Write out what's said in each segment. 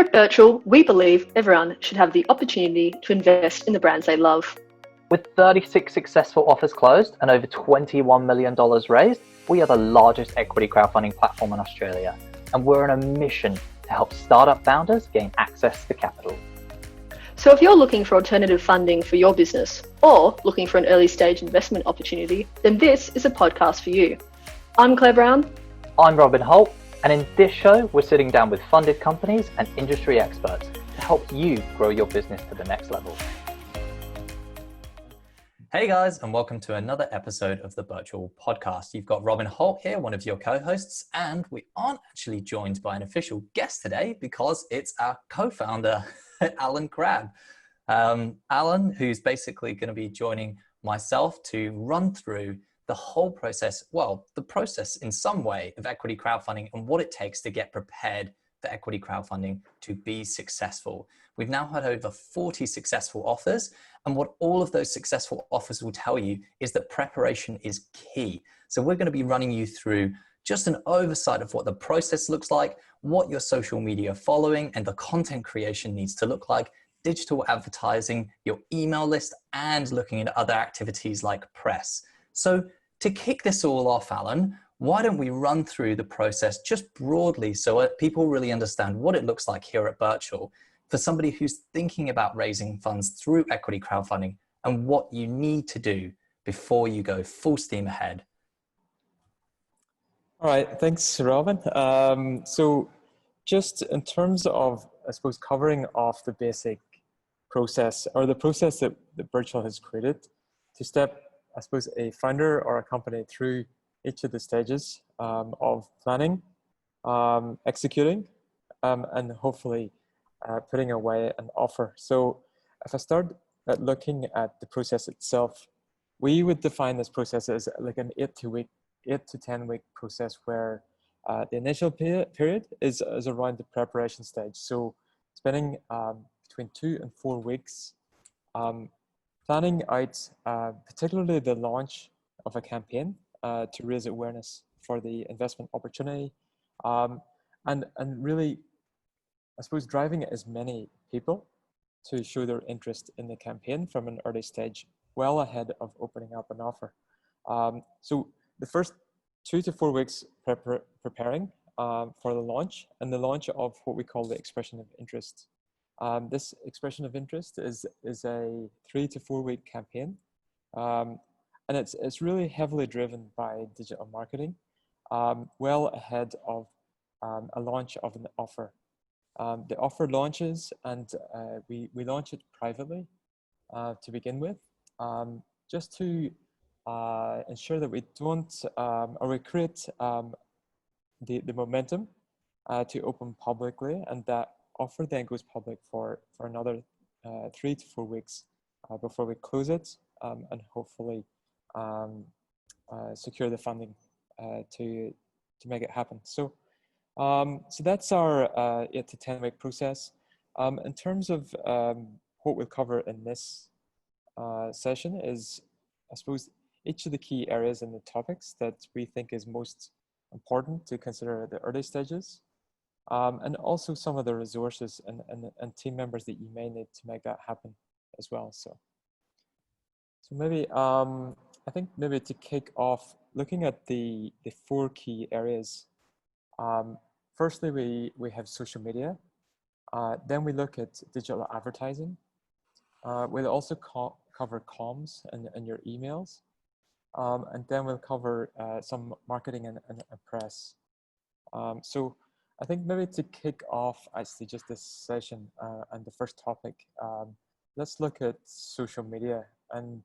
Here at Virtual, we believe everyone should have the opportunity to invest in the brands they love. With 36 successful offers closed and over $21 million raised, we are the largest equity crowdfunding platform in Australia, and we're on a mission to help startup founders gain access to capital. So if you're looking for alternative funding for your business or looking for an early stage investment opportunity, then this is a podcast for you. I'm Claire Brown. I'm Robin Holt, and in this show, we're sitting down with funded companies and industry experts to help you grow your business to the next level. Hey guys, and welcome to another episode of the Virtual Podcast. You've got Robin Holt here, one of your co-hosts, and we aren't actually joined by an official guest today because it's our co-founder, Alan Crabb. Alan, who's basically going to be joining myself to run through the whole process, well, the process in some way of equity crowdfunding and what it takes to get prepared for equity crowdfunding to be successful. We've now had over 40 successful offers, and what all of those successful offers will tell you is that preparation is key. So we're going to be running you through just an oversight of what the process looks like, what your social media following and the content creation needs to look like, digital advertising, your email list, and looking at other activities like press. So to kick this all off, Alan, why don't we run through the process just broadly so people really understand what it looks like here at Virtual for somebody who's thinking about raising funds through equity crowdfunding and what you need to do before you go full steam ahead. All right, thanks, Robin. So just in terms of, I suppose, covering off the basic process or the process that Virtual has created to step, I suppose, a founder or a company through each of the stages of planning, executing, and hopefully putting away an offer. So if I start at looking at the process itself, we would define this process as like an 8 to 10 week process where the initial period is around the preparation stage. So spending between 2 and 4 weeks planning out particularly the launch of a campaign to raise awareness for the investment opportunity, and really, I suppose, driving as many people to show their interest in the campaign from an early stage, well ahead of opening up an offer. So the first 2 to 4 weeks preparing for the launch, and the launch of what we call the expression of interest. This expression of interest is a 3 to 4 week campaign, and it's really heavily driven by digital marketing, well ahead of a launch of an offer. The offer launches, and we launch it privately to begin with, just to ensure that we don't or we create the momentum to open publicly, and that offer then goes public for another 3 to 4 weeks before we close it, and hopefully secure the funding to make it happen. So that's our 8 to 10 week process. In terms of what we'll cover in this session is, I suppose, each of the key areas and the topics that we think is most important to consider at the early stages, and also some of the resources and team members that you may need to make that happen as well. So maybe I think maybe to kick off, looking at the 4 key areas. Firstly, we have social media. Then we look at digital advertising. We'll also cover comms and your emails. And then we'll cover some marketing and press. So I think maybe to kick off actually just this session and the first topic, let's look at social media. And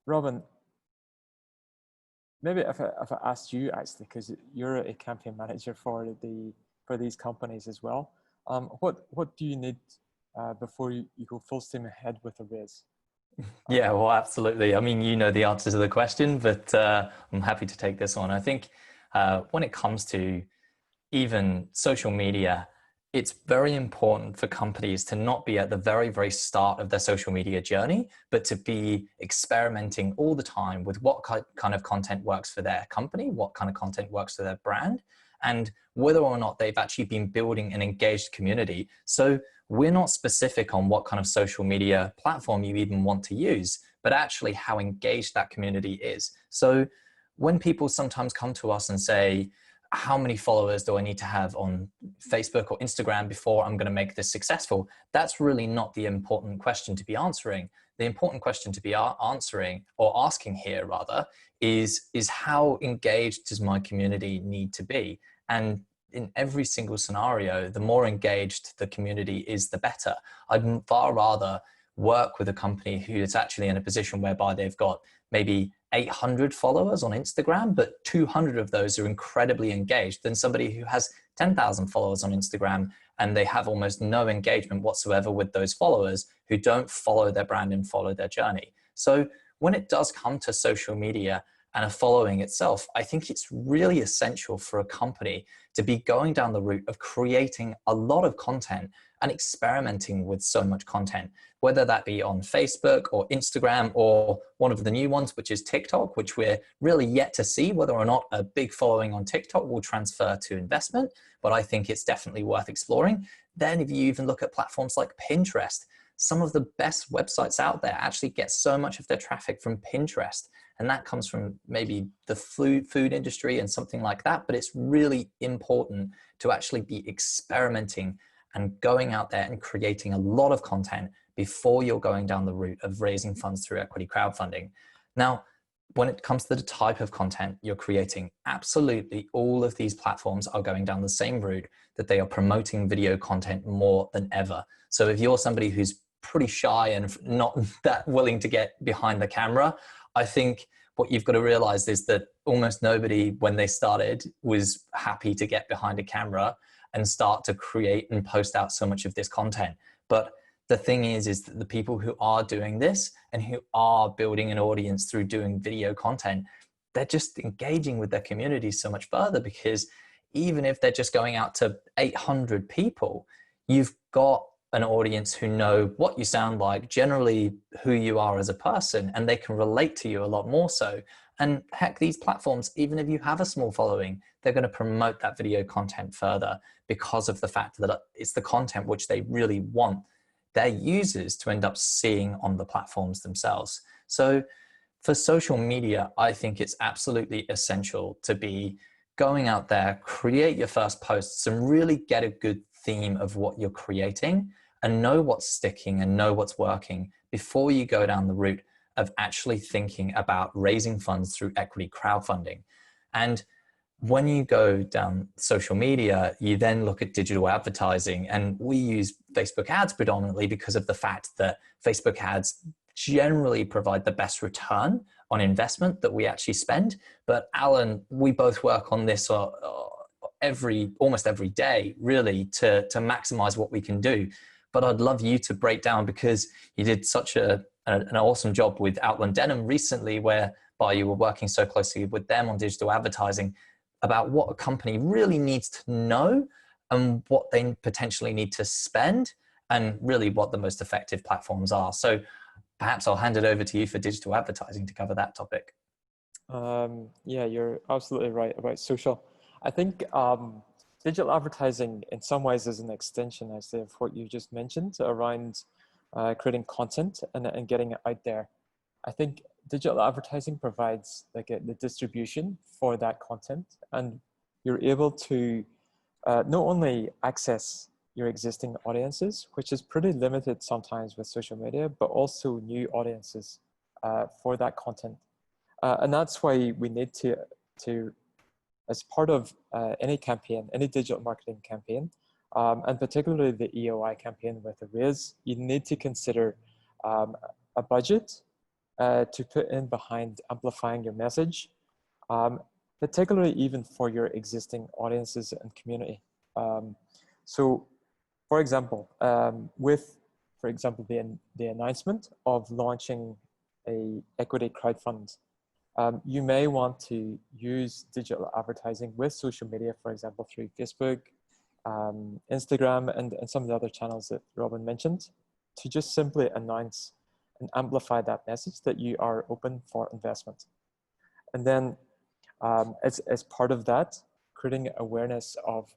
Robin, maybe if I asked you actually, because you're a campaign manager for these companies as well, what do you need before you go full steam ahead with a raise? Yeah, well, absolutely. I mean, you know the answer to the question, but I'm happy to take this on. I think when it comes to even social media, it's very important for companies to not be at the very, very start of their social media journey, but to be experimenting all the time with what kind of content works for their company, what kind of content works for their brand, and whether or not they've actually been building an engaged community. So we're not specific on what kind of social media platform you even want to use, but actually how engaged that community is. So when people sometimes come to us and say, how many followers do I need to have on Facebook or Instagram before I'm going to make this successful? That's really not the important question to be answering. The important question to be answering, or asking here rather, is how engaged does my community need to be? And in every single scenario, the more engaged the community is, the better. I'd far rather work with a company who is actually in a position whereby they've got maybe 800 followers on Instagram, but 200 of those are incredibly engaged, than somebody who has 10,000 followers on Instagram and they have almost no engagement whatsoever with those followers, who don't follow their brand and follow their journey. So when it does come to social media and a following itself, I think it's really essential for a company to be going down the route of creating a lot of content and experimenting with so much content, whether that be on Facebook or Instagram, or one of the new ones, which is TikTok, which we're really yet to see whether or not a big following on TikTok will transfer to investment, but I think it's definitely worth exploring. Then if you even look at platforms like Pinterest, some of the best websites out there actually get so much of their traffic from Pinterest. And that comes from maybe the food industry and something like that. But it's really important to actually be experimenting and going out there and creating a lot of content before you're going down the route of raising funds through equity crowdfunding. Now, when it comes to the type of content you're creating, absolutely all of these platforms are going down the same route, that they are promoting video content more than ever. So if you're somebody who's pretty shy and not that willing to get behind the camera, I think what you've got to realize is that almost nobody, when they started, was happy to get behind a camera and start to create and post out so much of this content. But the thing is that the people who are doing this and who are building an audience through doing video content, they're just engaging with their community so much further, because even if they're just going out to 800 people, you've got an audience who know what you sound like, generally who you are as a person, and they can relate to you a lot more so. And heck, these platforms, even if you have a small following, they're going to promote that video content further, because of the fact that it's the content which they really want their users to end up seeing on the platforms themselves. So for social media, I think it's absolutely essential to be going out there, create your first posts and really get a good theme of what you're creating and know what's sticking and know what's working before you go down the route of actually thinking about raising funds through equity crowdfunding. And when you go down social media, you then look at digital advertising, and we use Facebook ads predominantly because of the fact that Facebook ads generally provide the best return on investment that we actually spend. But Alan, we both work on this almost every day, really, to maximize what we can do. But I'd love you to break down, because you did such an awesome job with Outland Denim recently, whereby you were working so closely with them on digital advertising, about what a company really needs to know and what they potentially need to spend, and really what the most effective platforms are. So perhaps I'll hand it over to you for digital advertising to cover that topic. Yeah, you're absolutely right about social. I think digital advertising in some ways is an extension, I say, of what you just mentioned around creating content and getting it out there. I think digital advertising provides the distribution for that content, and you're able to not only access your existing audiences, which is pretty limited sometimes with social media, but also new audiences for that content. And that's why we need to as part of any campaign, any digital marketing campaign, and particularly the EOI campaign with the raise, you need to consider a budget to put in behind amplifying your message, particularly even for your existing audiences and community. So, for example, the announcement of launching a equity crowdfund, you may want to use digital advertising with social media, for example, through Facebook, Instagram, and some of the other channels that Robin mentioned, to just simply announce and amplify that message that you are open for investment. And then as part of that, creating awareness of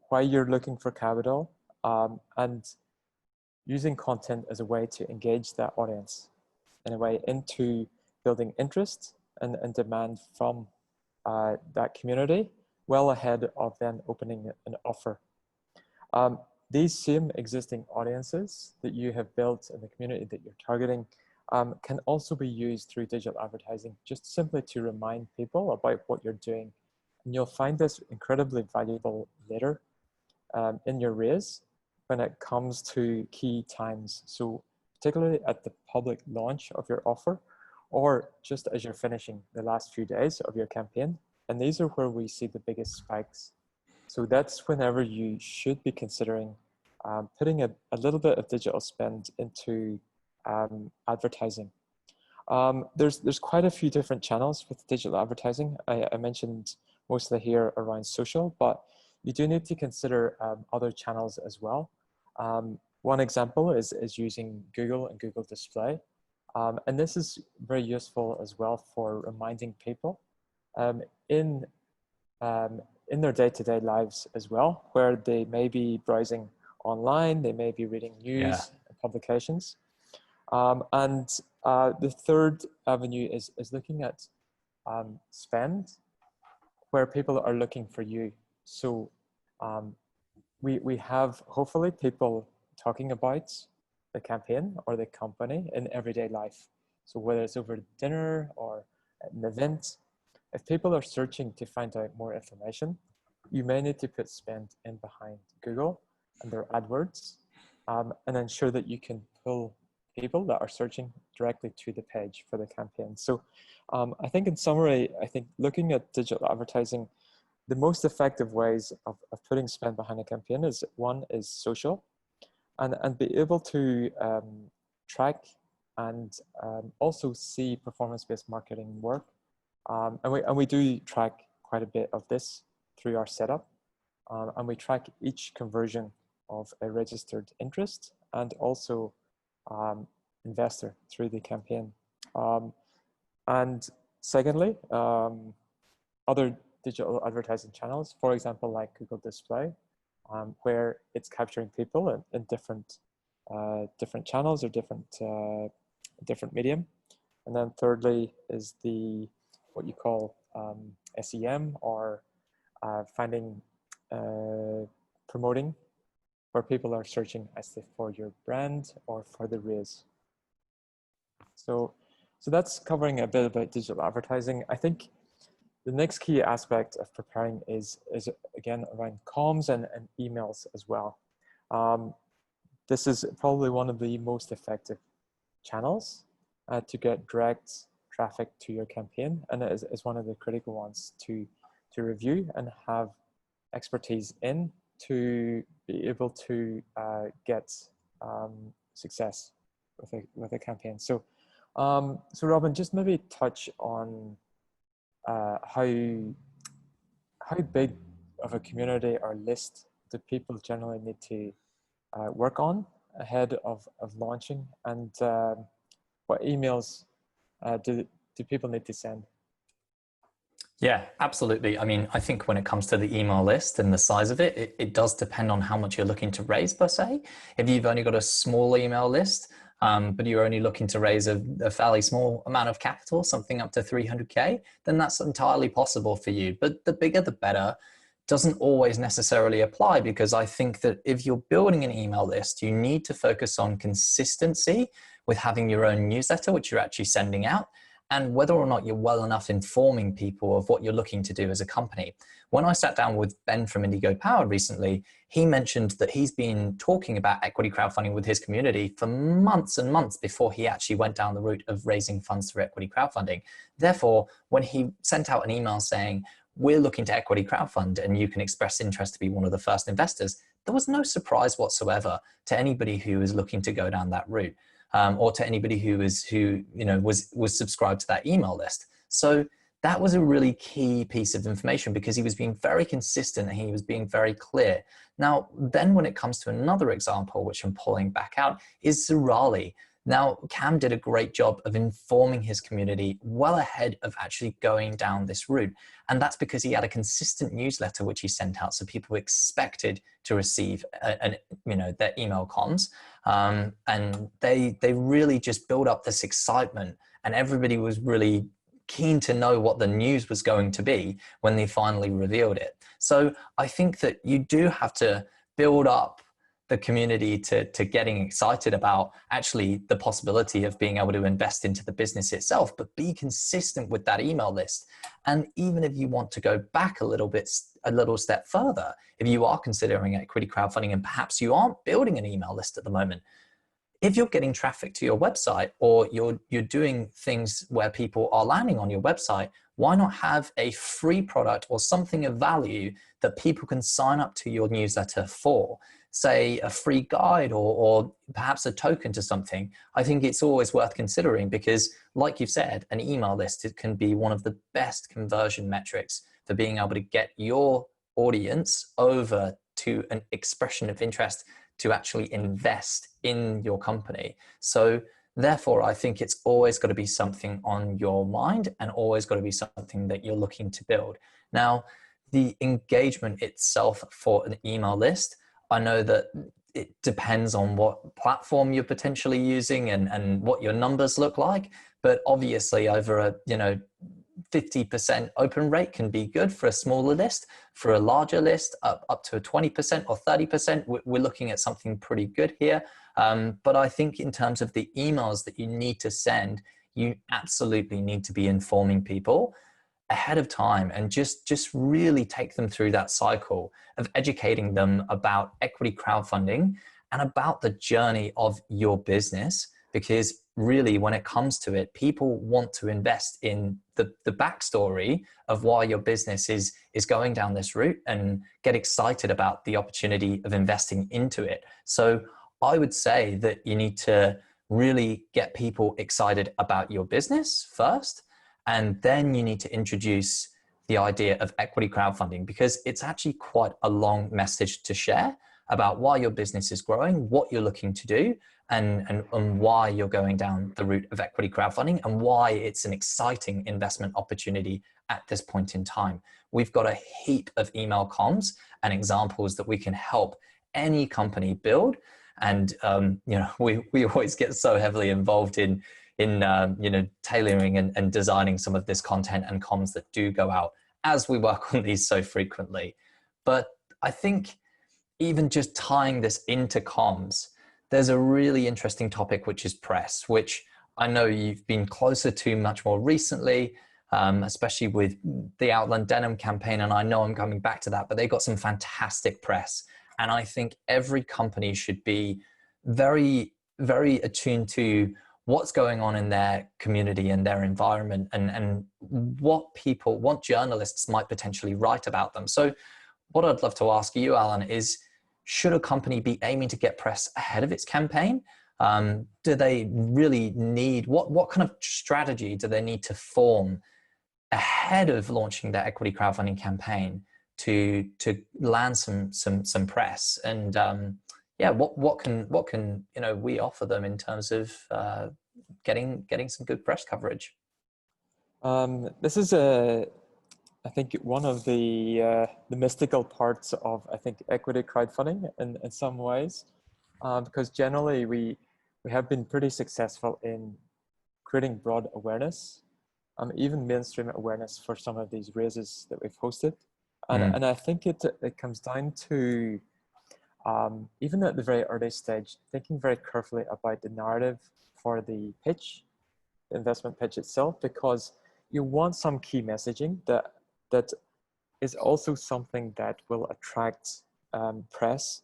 why you're looking for capital, and using content as a way to engage that audience in a way into building interest and demand from that community well ahead of then opening an offer. These same existing audiences that you have built in the community that you're targeting can also be used through digital advertising, just simply to remind people about what you're doing. And you'll find this incredibly valuable later in your raise when it comes to key times. So particularly at the public launch of your offer, or just as you're finishing the last few days of your campaign. And these are where we see the biggest spikes. So that's whenever you should be considering putting a little bit of digital spend into advertising. There's quite a few different channels with digital advertising. I mentioned mostly here around social, but you do need to consider other channels as well. One example is using Google and Google Display. And this is very useful as well for reminding people in their day-to-day lives as well, where they may be browsing online, they may be reading news and publications. And the third avenue is looking at spend where people are looking for you. So we have hopefully people talking about the campaign or the company in everyday life. So whether it's over dinner or an event, if people are searching to find out more information, you may need to put spend in behind Google and their AdWords, and ensure that you can pull people that are searching directly to the page for the campaign. So I think in summary, I think looking at digital advertising, the most effective ways of putting spend behind a campaign is, one is social, and be able to track and also see performance-based marketing work. And we do track quite a bit of this through our setup. And we track each conversion of a registered interest and also investor through the campaign. And secondly, other digital advertising channels, for example, like Google Display, where it's capturing people in different channels or different medium. And then thirdly is what you call SEM, or promoting where people are searching as if for your brand or for the raise. So that's covering a bit about digital advertising. I think the next key aspect of preparing is again around comms and emails as well. This is probably one of the most effective channels to get direct traffic to your campaign, and it is one of the critical ones to review and have expertise in to be able to get success with a campaign. So Robin, just maybe touch on how big of a community or list do people generally need to work on ahead of launching, and what emails do people need to send? Yeah, absolutely. I mean, I think when it comes to the email list and the size of it, it does depend on how much you're looking to raise per se. If you've only got a small email list, but you're only looking to raise a fairly small amount of capital, something up to 300K, then that's entirely possible for you. But the bigger, the better doesn't always necessarily apply, because I think that if you're building an email list, you need to focus on consistency with having your own newsletter, which you're actually sending out, and whether or not you're well enough informing people of what you're looking to do as a company. When I sat down with Ben from Indigo Power recently, he mentioned that he's been talking about equity crowdfunding with his community for months and months before he actually went down the route of raising funds through equity crowdfunding. Therefore, when he sent out an email saying, we're looking to equity crowdfund and you can express interest to be one of the first investors, there was no surprise whatsoever to anybody who was looking to go down that route. Or to anybody who was subscribed to that email list. So that was a really key piece of information, because he was being very consistent and he was being very clear. Now, then when it comes to another example, which I'm pulling back out, is Zurali. Now, Cam did a great job of informing his community well ahead of actually going down this route. And that's because he had a consistent newsletter which he sent out. So people expected to receive their email comms. And they really just built up this excitement, and everybody was really keen to know what the news was going to be when they finally revealed it. So I think that you do have to build up the community to getting excited about actually the possibility of being able to invest into the business itself, but be consistent with that email list. And even if you want to go back a little step further, if you are considering equity crowdfunding and perhaps you aren't building an email list at the moment, if you're getting traffic to your website, or you're doing things where people are landing on your website, why not have a free product or something of value that people can sign up to your newsletter for? Say a free guide or perhaps a token to something. I think it's always worth considering, because like you've said, an email list, it can be one of the best conversion metrics for being able to get your audience over to an expression of interest to actually invest in your company. So therefore, I think it's always got to be something on your mind and always got to be something that you're looking to build. Now, the engagement itself for an email list, I know that it depends on what platform you're potentially using and what your numbers look like. But obviously over a 50% open rate can be good for a smaller list. For a larger list, up to a 20% or 30%, we're looking at something pretty good here. But I think in terms of the emails that you need to send, you absolutely need to be informing people ahead of time and just really take them through that cycle of educating them about equity crowdfunding and about the journey of your business. Because really, when it comes to it, people want to invest in the backstory of why your business is going down this route and get excited about the opportunity of investing into it. So I would say that you need to really get people excited about your business first, and then you need to introduce the idea of equity crowdfunding, because it's actually quite a long message to share about why your business is growing, what you're looking to do, and why you're going down the route of equity crowdfunding, and why it's an exciting investment opportunity at this point in time. We've got a heap of email comms and examples that we can help any company build. And we always get so heavily involved in tailoring and designing some of this content and comms that do go out as we work on these so frequently. But I think even just tying this into comms, there's a really interesting topic, which is press, which I know you've been closer to much more recently, especially with the Outland Denim campaign. And I know I'm coming back to that, but they got some fantastic press. And I think every company should be very, very attuned to what's going on in their community and their environment, and what journalists might potentially write about them. So what I'd love to ask you, Alan, is should a company be aiming to get press ahead of its campaign? Do they really need, what kind of strategy do they need to form ahead of launching their equity crowdfunding campaign to land some press? And what can we offer them in terms of getting some good press coverage? This is I think one of the mystical parts of, I think, equity crowdfunding in some ways, because generally we have been pretty successful in creating broad awareness, even mainstream awareness for some of these raises that we've hosted. And I think it comes down to, even at the very early stage, thinking very carefully about the narrative for the pitch, the investment pitch itself, because you want some key messaging that is also something that will attract press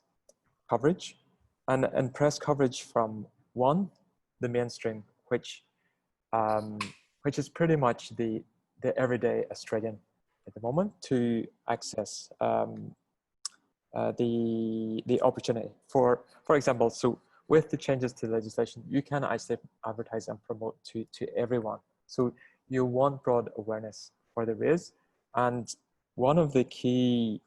coverage, and press coverage from the mainstream, which is pretty much the everyday Australian at the moment, to access the opportunity. For example, so with the changes to legislation, you can actually advertise and promote to everyone. So you want broad awareness for the raise. And one of the key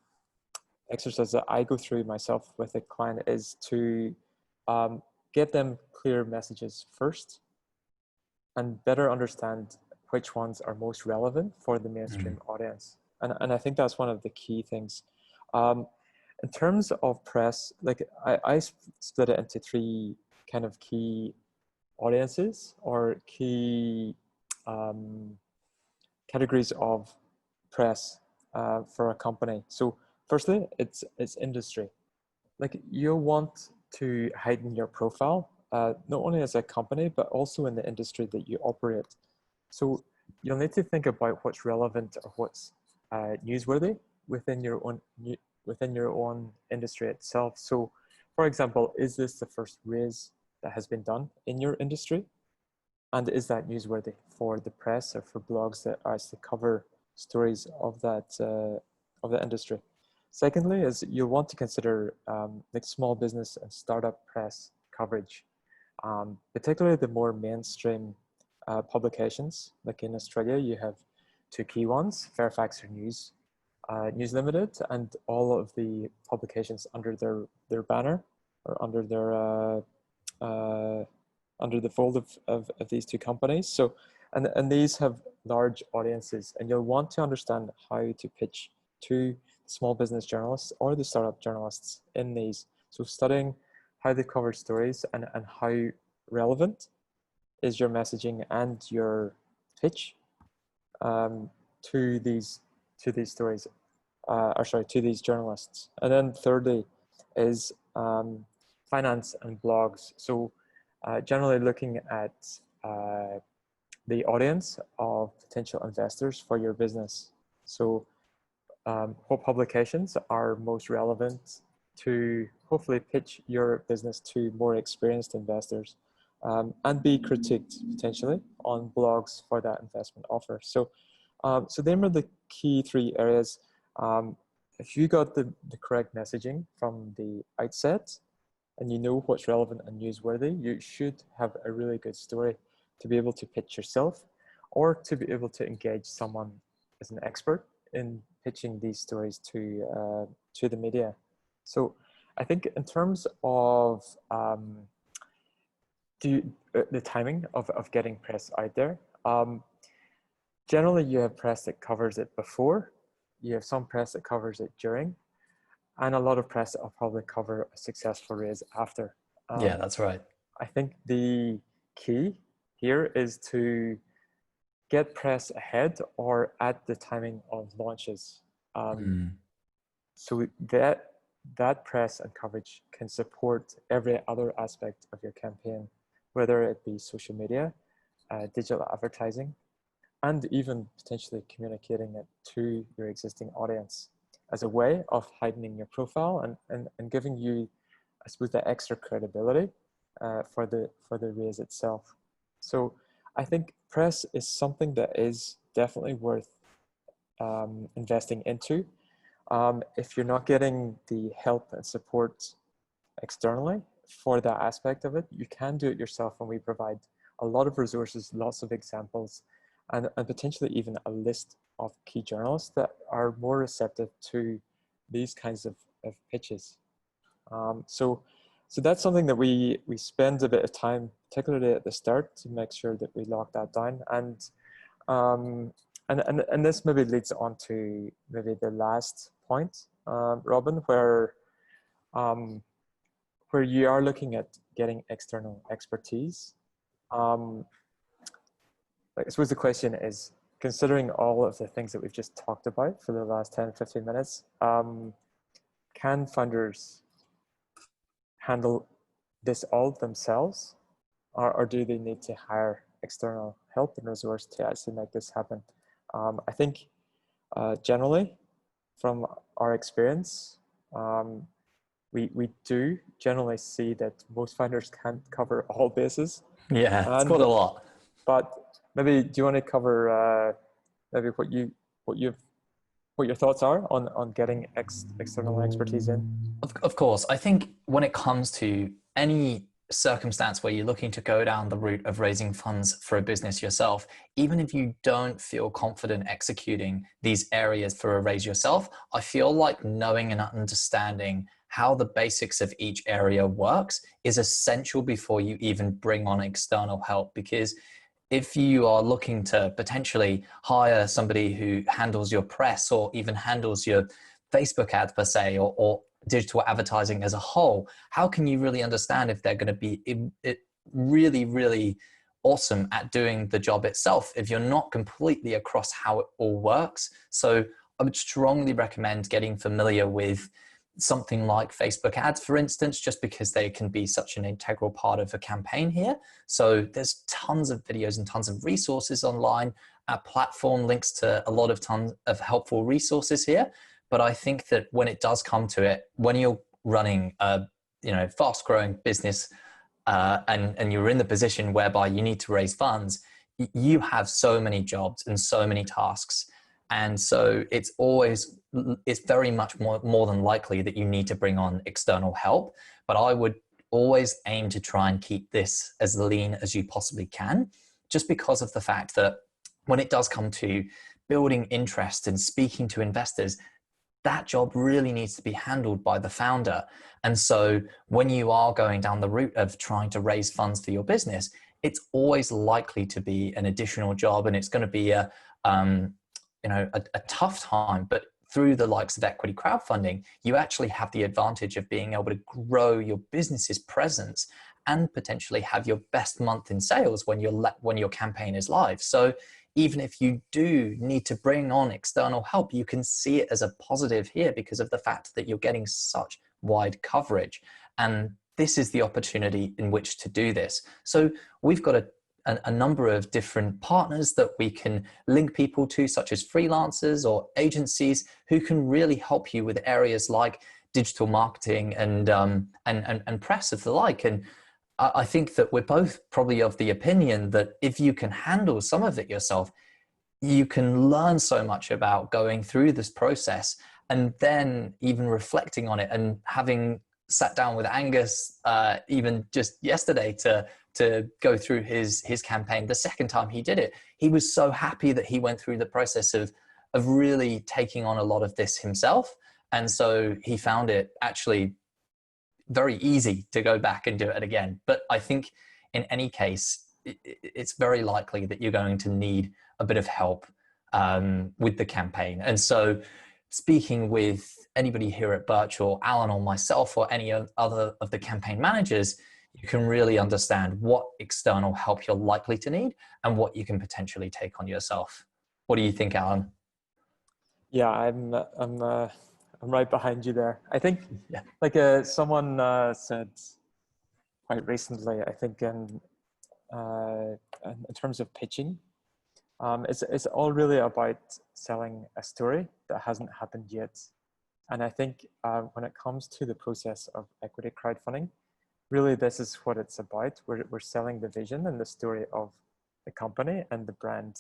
exercises that I go through myself with a client is to get them clear messages first and better understand which ones are most relevant for the mainstream audience. And I think that's one of the key things. In terms of press, like I split it into three kind of key audiences or key categories of press for a company. So firstly, it's industry. Like you want to heighten your profile, not only as a company, but also in the industry that you operate. So you'll need to think about what's relevant or what's newsworthy within your own industry itself. So for example, is this the first raise that has been done in your industry? And is that newsworthy for the press or for blogs that actually cover stories of that industry? Secondly, is you'll want to consider like small business and startup press coverage, particularly the more mainstream publications. Like in Australia, you have two key ones: Fairfax News, News Limited, and all of the publications under their banner or under their under the fold of these two companies. So, and these have large audiences, and you'll want to understand how to pitch to small business journalists or the startup journalists in these. So studying how they cover stories and how relevant is your messaging and your pitch to these stories, to these journalists. And then thirdly is finance and blogs. So generally looking at the audience of potential investors for your business. So what publications are most relevant to hopefully pitch your business to more experienced investors, and be critiqued potentially on blogs for that investment offer. So so them are the key three areas. If you got the correct messaging from the outset and you know what's relevant and newsworthy, you should have a really good story to be able to pitch yourself or to be able to engage someone as an expert in pitching these stories to the media. So I think in terms of the timing of getting press out there, generally you have press that covers it before, you have some press that covers it during, and a lot of press that will probably cover a successful raise after. Yeah, that's right. I think the key here is to get press ahead or at the timing of launches. So that press and coverage can support every other aspect of your campaign, whether it be social media, digital advertising, and even potentially communicating it to your existing audience as a way of heightening your profile and giving you, I suppose, the extra credibility for the raise itself. So I think press is something that is definitely worth investing into. If you're not getting the help and support externally for that aspect of it, you can do it yourself, and we provide a lot of resources, lots of examples, and potentially even a list of key journalists that are more receptive to these kinds of pitches. So that's something that we spend a bit of time, particularly at the start, to make sure that we lock that down. And this maybe leads on to maybe the last point, Robin, where you are looking at getting external expertise. I suppose the question is, considering all of the things that we've just talked about for the last 10, 15 minutes, can founders handle this all themselves, or do they need to hire external help and resource to actually make this happen? I think generally, from our experience, we do generally see that most founders can't cover all bases. Yeah, it's quite a lot. But maybe, do you want to cover maybe what your thoughts are on getting external expertise in? Of course, I think when it comes to any circumstance where you're looking to go down the route of raising funds for a business yourself, even if you don't feel confident executing these areas for a raise yourself, I feel like knowing and understanding how the basics of each area works is essential before you even bring on external help. Because if you are looking to potentially hire somebody who handles your press or even handles your Facebook ad per se, or digital advertising as a whole, how can you really understand if they're going to be really, really awesome at doing the job itself if you're not completely across how it all works? So I would strongly recommend getting familiar with something like Facebook ads, for instance, just because they can be such an integral part of a campaign here. So there's tons of videos and tons of resources online. Our platform links to a lot of tons of helpful resources here. But I think that when it does come to it, when you're running a fast growing business and you're in the position whereby you need to raise funds, you have so many jobs and so many tasks. And so it's very much more than likely that you need to bring on external help. But I would always aim to try and keep this as lean as you possibly can, just because of the fact that when it does come to building interest and speaking to investors, that job really needs to be handled by the founder. And so when you are going down the route of trying to raise funds for your business, it's always likely to be an additional job, and it's going to be a tough time. But through the likes of equity crowdfunding, you actually have the advantage of being able to grow your business's presence and potentially have your best month in sales when your campaign is live. So even if you do need to bring on external help, you can see it as a positive here because of the fact that you're getting such wide coverage. And this is the opportunity in which to do this. So we've got a number of different partners that we can link people to, such as freelancers or agencies who can really help you with areas like digital marketing and press of the like. And I think that we're both probably of the opinion that if you can handle some of it yourself, you can learn so much about going through this process and then even reflecting on it. And having sat down with Angus even just yesterday to go through his campaign, the second time he did it, he was so happy that he went through the process of really taking on a lot of this himself. And so he found it actually very easy to go back and do it again. But I think in any case, it's very likely that you're going to need a bit of help with the campaign. And so speaking with anybody here at Birch or Alan or myself or any other of the campaign managers, you can really understand what external help you're likely to need and what you can potentially take on yourself. What do you think, Alan? Yeah, I'm right behind you there. I think, yeah. like someone said quite recently, I think in terms of pitching, it's all really about selling a story that hasn't happened yet. And I think when it comes to the process of equity crowdfunding, really this is what it's about. We're selling the vision and the story of the company and the brand,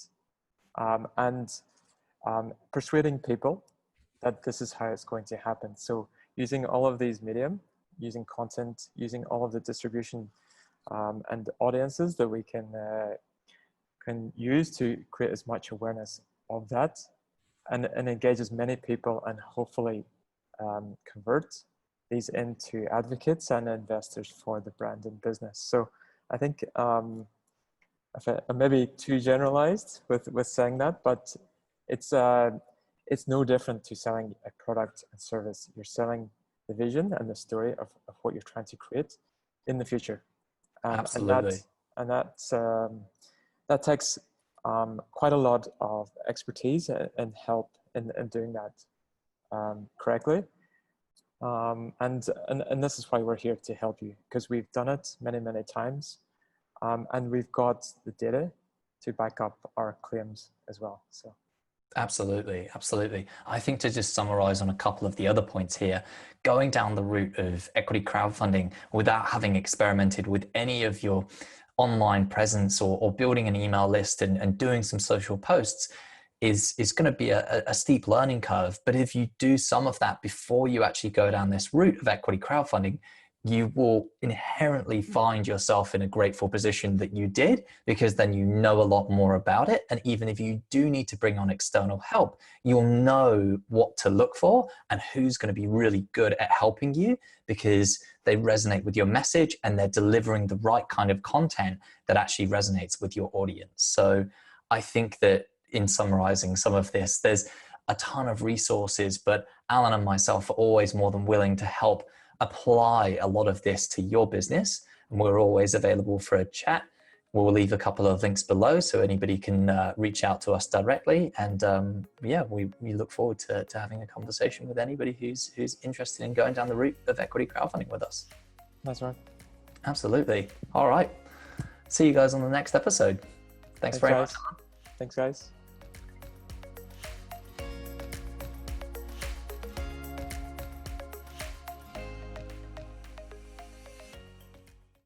and persuading people that this is how it's going to happen. So using all of these medium, using content, using all of the distribution and audiences that we can use to create as much awareness of that and engage as many people and hopefully convert these into advocates and investors for the brand and business. So I think I'm maybe too generalized with saying that, but it's no different to selling a product and service. You're selling the vision and the story of what you're trying to create in the future. Absolutely. And that takes quite a lot of expertise and help in doing that correctly. And this is why we're here to help you, because we've done it many, many times. And we've got the data to back up our claims as well. So. Absolutely. Absolutely. I think to just summarize on a couple of the other points here, going down the route of equity crowdfunding without having experimented with any of your online presence or building an email list and doing some social posts is going to be a steep learning curve. But if you do some of that before you actually go down this route of equity crowdfunding, you will inherently find yourself in a grateful position that you did, because then you know a lot more about it. And even if you do need to bring on external help, you'll know what to look for and who's going to be really good at helping you, because they resonate with your message and they're delivering the right kind of content that actually resonates with your audience. So I think that in summarizing some of this, there's a ton of resources, but Alan and myself are always more than willing to help apply a lot of this to your business. And we're always available for a chat. We'll leave a couple of links below so anybody can reach out to us directly. And we look forward to having a conversation with anybody who's interested in going down the route of equity crowdfunding with us. That's right. Absolutely. All right. See you guys on the next episode. Thanks very much. Thanks, guys.